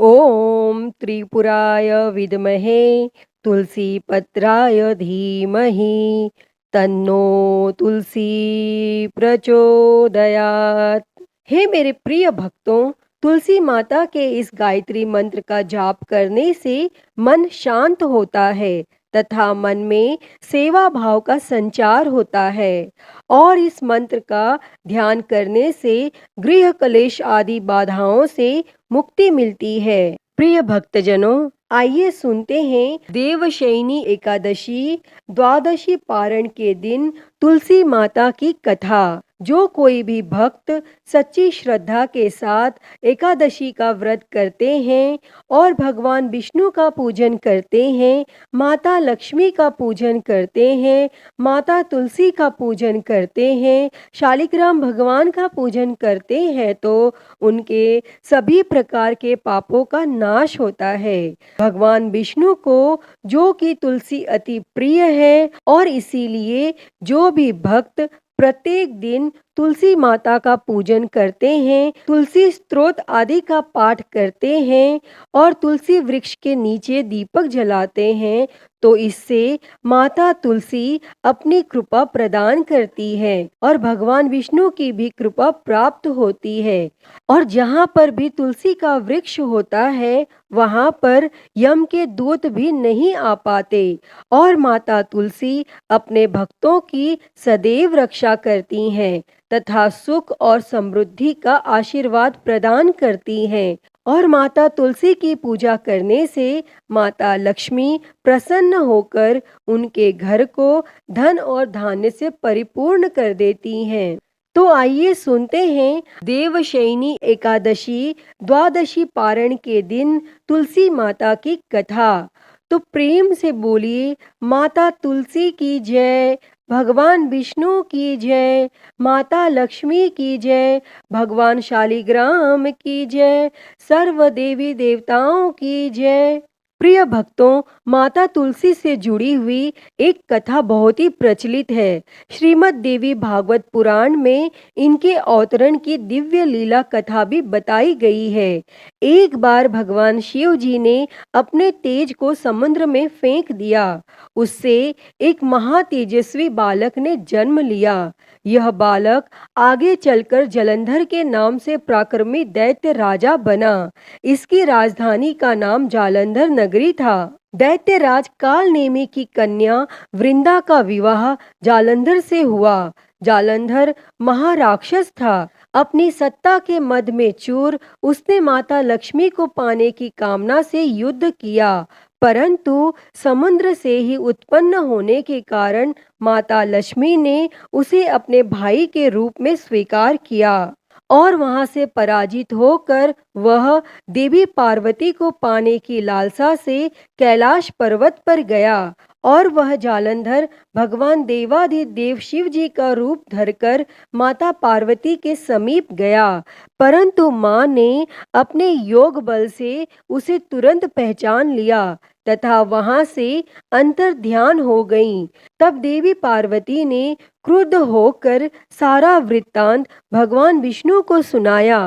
ॐ त्रिपुराय विद्महे तुलसीपत्राय धीमहि तन्नो तुलसी प्रचोदयात्। हे मेरे प्रिय भक्तों, तुलसी माता के इस गायत्री मंत्र का जाप करने से मन शांत होता है तथा मन में सेवा भाव का संचार होता है और इस मंत्र का ध्यान करने से गृह कलेश आदि बाधाओं से मुक्ति मिलती है। प्रिय भक्तजनों, आइए सुनते हैं देवशयनी एकादशी द्वादशी पारण के दिन तुलसी माता की कथा। जो कोई भी भक्त सच्ची श्रद्धा के साथ एकादशी का व्रत करते हैं और भगवान विष्णु का पूजन करते हैं, माता लक्ष्मी का पूजन करते हैं, माता तुलसी का पूजन करते हैं, शालिग्राम भगवान का पूजन करते हैं तो उनके सभी प्रकार के पापों का नाश होता है। भगवान विष्णु को जो कि तुलसी अति प्रिय है और इसीलिए जो भी भक्त प्रत्येक दिन तुलसी माता का पूजन करते हैं, तुलसी स्तोत्र आदि का पाठ करते हैं और तुलसी वृक्ष के नीचे दीपक जलाते हैं तो इससे माता तुलसी अपनी कृपा प्रदान करती है और भगवान विष्णु की भी कृपा प्राप्त होती है। और जहाँ पर भी तुलसी का वृक्ष होता है वहाँ पर यम के दूत भी नहीं आ पाते और माता तुलसी अपने भक्तों की सदैव रक्षा करती हैं तथा सुख और समृद्धि का आशीर्वाद प्रदान करती हैं। और माता तुलसी की पूजा करने से माता लक्ष्मी प्रसन्न होकर उनके घर को धन और धान्य से परिपूर्ण कर देती हैं। तो आइए सुनते हैं देवशयनी एकादशी द्वादशी पारण के दिन तुलसी माता की कथा। तो प्रेम से बोलिए, माता तुलसी की जय, भगवान विष्णु की जय, माता लक्ष्मी की जय, भगवान शालिग्राम की जय, सर्व देवी देवताओं की जय। प्रिय भक्तों, माता तुलसी से जुड़ी हुई एक कथा बहुत ही प्रचलित है। श्रीमद् देवी भागवत पुराण में इनके अवतरण की दिव्य लीला कथा भी बताई गई है। एक बार भगवान शिव जी ने अपने तेज को समुद्र में फेंक दिया। उससे एक महातेजस्वी बालक ने जन्म लिया। यह बालक आगे चलकर जलंधर के नाम से पराक्रमी दैत्य राजा बना। इसकी राजधानी का नाम जालंधर नगरी था। दैत्यराज कालनेमी की कन्या वृंदा का विवाह जालंधर से हुआ। जालंधर महाराक्षस था। अपनी सत्ता के मद में चूर उसने माता लक्ष्मी को पाने की कामना से युद्ध किया, परंतु समुद्र से ही उत्पन्न होने के कारण माता लक्ष्मी ने उसे अपने भाई के रूप में स्वीकार किया और वहां से पराजित होकर वह देवी पार्वती को पाने की लालसा से कैलाश पर्वत पर गया और वह जालंधर भगवान देवाधिदेव शिव जी का रूप धरकर माता पार्वती के समीप गया, परंतु मां ने अपने योग बल से उसे तुरंत पहचान लिया तथा वहां से अंतर ध्यान हो गईं। तब देवी पार्वती ने क्रुद्ध होकर सारा वृत्तांत भगवान विष्णु को सुनाया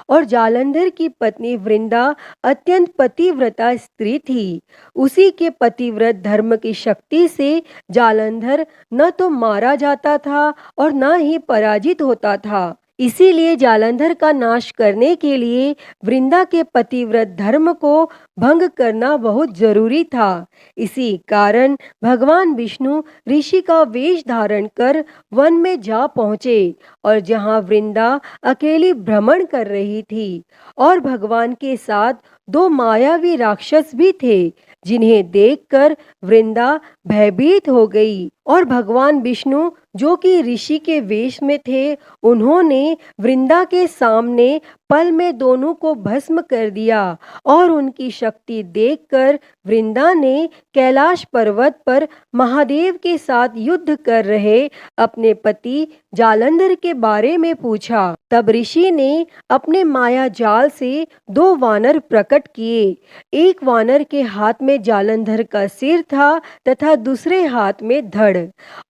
और जालंधर की पत्नी वृंदा अत्यंत पतिव्रता स्त्री थी। उसी के पतिव्रत धर्म की शक्ति से जालंधर न तो मारा जाता था और न ही पराजित होता था। इसीलिए जालंधर का नाश करने के लिए वृंदा के पतिव्रत धर्म को भंग करना बहुत जरूरी था। इसी कारण भगवान विष्णु ऋषि का वेश धारण कर वन में जा पहुँचे और जहाँ वृंदा अकेली भ्रमण कर रही थी और भगवान के साथ दो मायावी राक्षस भी थे, जिन्हें देखकर वृंदा भयभीत हो गई और भगवान विष्णु जो कि ऋषि के वेश में थे, उन्होंने वृंदा के सामने पल में दोनों को भस्म कर दिया और उनकी शक्ति देखकर वृंदा ने कैलाश पर्वत पर महादेव के साथ युद्ध कर रहे अपने पति जालंधर के बारे में पूछा। तब ऋषि ने अपने माया जाल से दो वानर प्रकट किए। एक वानर के हाथ में जालंधर का सिर था तथा दूसरे हाथ में धड़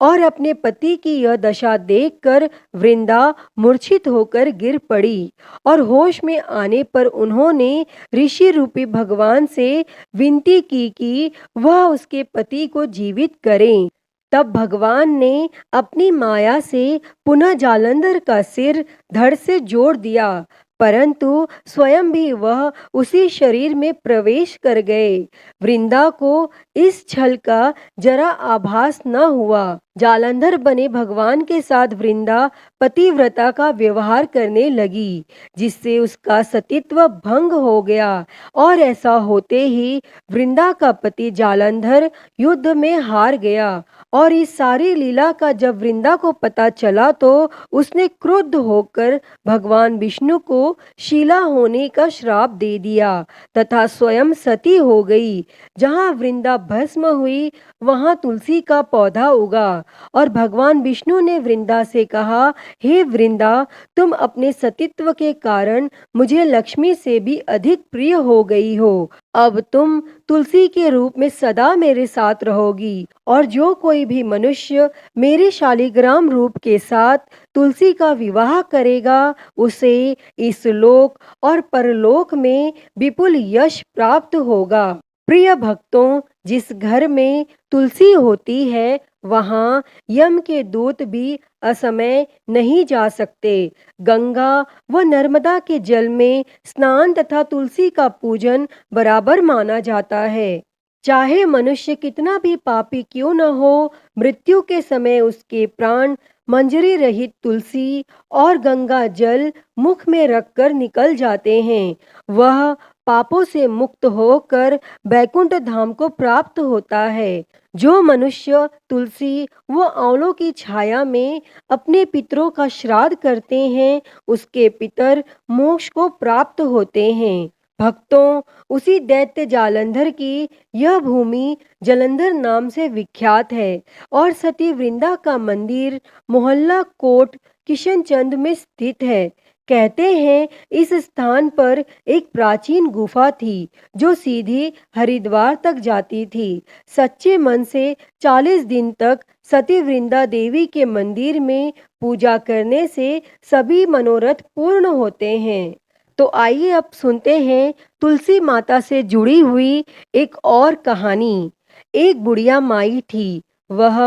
और अपने पति पति की यह दशा देखकर वृंदा मूर्छित होकर गिर पड़ी और होश में आने पर उन्होंने ऋषि रूपी भगवान से विनती की कि वह उसके पति को जीवित करें। तब भगवान ने अपनी माया से पुनः जालंधर का सिर धड़ से जोड़ दिया, परंतु स्वयं भी वह उसी शरीर में प्रवेश कर गए। वृंदा को इस छल का जरा आभास न हुआ। जालंधर बने भगवान के साथ वृंदा पतिव्रता का व्यवहार करने लगी, जिससे उसका सतीत्व भंग हो गया और ऐसा होते ही वृंदा का पति जालंधर युद्ध में हार गया। और इस सारी लीला का जब वृंदा को पता चला तो उसने क्रुद्ध होकर भगवान विष्णु को शीला होने का श्राप दे दिया तथा स्वयं सती हो गई। जहाँ वृंदा भस्म हुई वहाँ तुलसी का पौधा उगा और भगवान विष्णु ने वृंदा से कहा, हे वृंदा, तुम अपने सतीत्व के कारण मुझे लक्ष्मी से भी अधिक प्रिय हो गई हो। अब तुम तुलसी के रूप में सदा मेरे साथ रहोगी और जो कोई भी मनुष्य मेरे शालिग्राम रूप के साथ तुलसी का विवाह करेगा उसे इस लोक और परलोक में विपुल यश प्राप्त होगा। प्रिय भक्तों, जिस घर में तुलसी होती है वहाँ यम के दूत भी असमय नहीं जा सकते। गंगा व नर्मदा के जल में स्नान तथा तुलसी का पूजन बराबर माना जाता है। चाहे मनुष्य कितना भी पापी क्यों न हो, मृत्यु के समय उसके प्राण मंजरी रहित तुलसी और गंगा जल मुख में रखकर निकल जाते हैं। वह पापों से मुक्त होकर बैकुंठ धाम को प्राप्त होता है। जो मनुष्य तुलसी व आंवलों की छाया में अपने पितरों का श्राद्ध करते हैं उसके पितर मोक्ष को प्राप्त होते हैं। भक्तों, उसी दैत्य जालंधर की यह भूमि जलंधर नाम से विख्यात है और सती वृंदा का मंदिर मोहल्ला कोट किशनचंद में स्थित है। कहते हैं इस स्थान पर एक प्राचीन गुफा थी जो सीधी हरिद्वार तक जाती थी। सच्चे मन से 40 दिन तक सती वृंदा देवी के मंदिर में पूजा करने से सभी मनोरथ पूर्ण होते हैं। तो आइए अब सुनते हैं तुलसी माता से जुड़ी हुई एक और कहानी। एक बुढ़िया माई थी। वह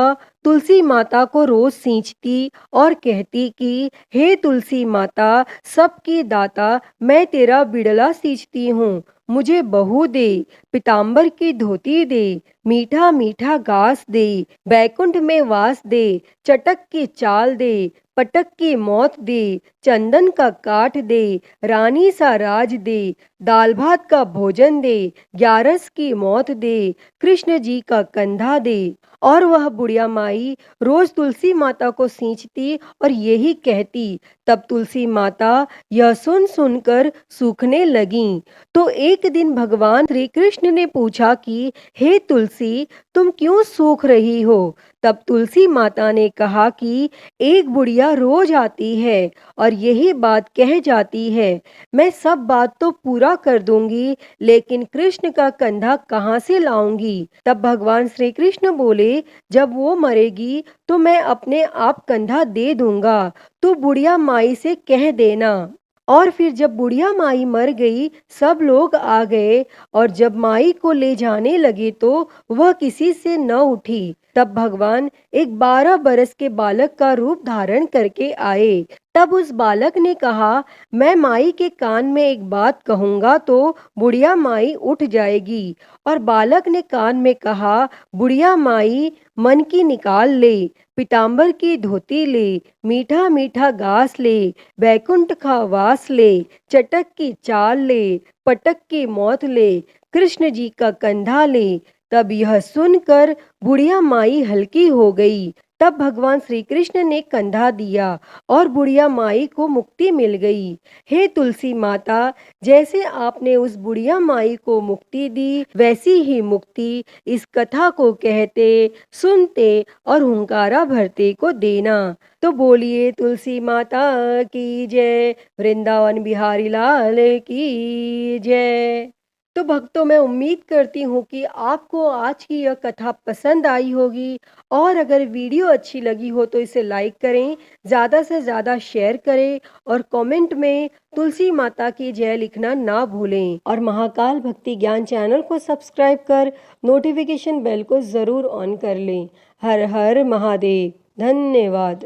तुलसी माता को रोज सींचती और कहती कि हे तुलसी माता, सबकी दाता, मैं तेरा बिड़ला सींचती हूँ, मुझे बहू दे, पीताम्बर की धोती दे, मीठा मीठा घास दे, बैकुंठ में वास दे, चटक की चाल दे, पटक की मौत दे, चंदन का काठ दे, रानी सा राज दे, दाल भात का भोजन दे, ग्यारस की मौत दे, कृष्ण जी का कंधा दे। और वह बुढ़िया माई रोज तुलसी माता को सींचती और यही कहती। तब तुलसी माता यह सुन सुनकर सूखने लगीं। तो एक दिन भगवान श्री कृष्ण ने पूछा कि हे तुलसी, तुम क्यों सूख रही हो? तब तुलसी माता ने कहा कि एक बुढ़िया रोज आती है और यही बात कह जाती है, मैं सब बात तो पूरा कर दूंगी, लेकिन कृष्ण का कंधा कहाँ से लाऊंगी? तब भगवान श्री कृष्ण बोले, जब वो मरेगी तो मैं अपने आप कंधा दे दूंगा, तू बुढ़िया माई से कह देना। और फिर जब बुढ़िया माई मर गई सब लोग आ गए और जब माई को ले जाने लगे तो वह किसी से न उठी। तब भगवान एक 12 बरस के बालक का रूप धारण करके आए। तब उस बालक ने कहा, मैं माई के कान में एक बात कहूंगा तो बुढ़िया माई उठ जाएगी। और बालक ने कान में कहा, बुढ़िया माई मन की निकाल ले, पीताम्बर की धोती ले, मीठा मीठा घास ले, बैकुंठ का वास ले, चटक की चाल ले, पटक की मौत ले, कृष्ण जी का कंधा ले। तब यह सुनकर बुढ़िया माई हल्की हो गई। तब भगवान श्री कृष्ण ने कंधा दिया और बुढ़िया माई को मुक्ति मिल गई। हे तुलसी माता, जैसे आपने उस बुढ़िया माई को मुक्ति दी वैसी ही मुक्ति इस कथा को कहते, सुनते और हुंकारा भरते को देना। तो बोलिए तुलसी माता की जय, वृंदावन बिहारी लाल की जय। तो भक्तों, मैं उम्मीद करती हूँ कि आपको आज की यह कथा पसंद आई होगी और अगर वीडियो अच्छी लगी हो तो इसे लाइक करें, ज़्यादा से ज़्यादा शेयर करें और कमेंट में तुलसी माता की जय लिखना ना भूलें और महाकाल भक्ति ज्ञान चैनल को सब्सक्राइब कर नोटिफिकेशन बेल को ज़रूर ऑन कर लें। हर हर महादेव। धन्यवाद।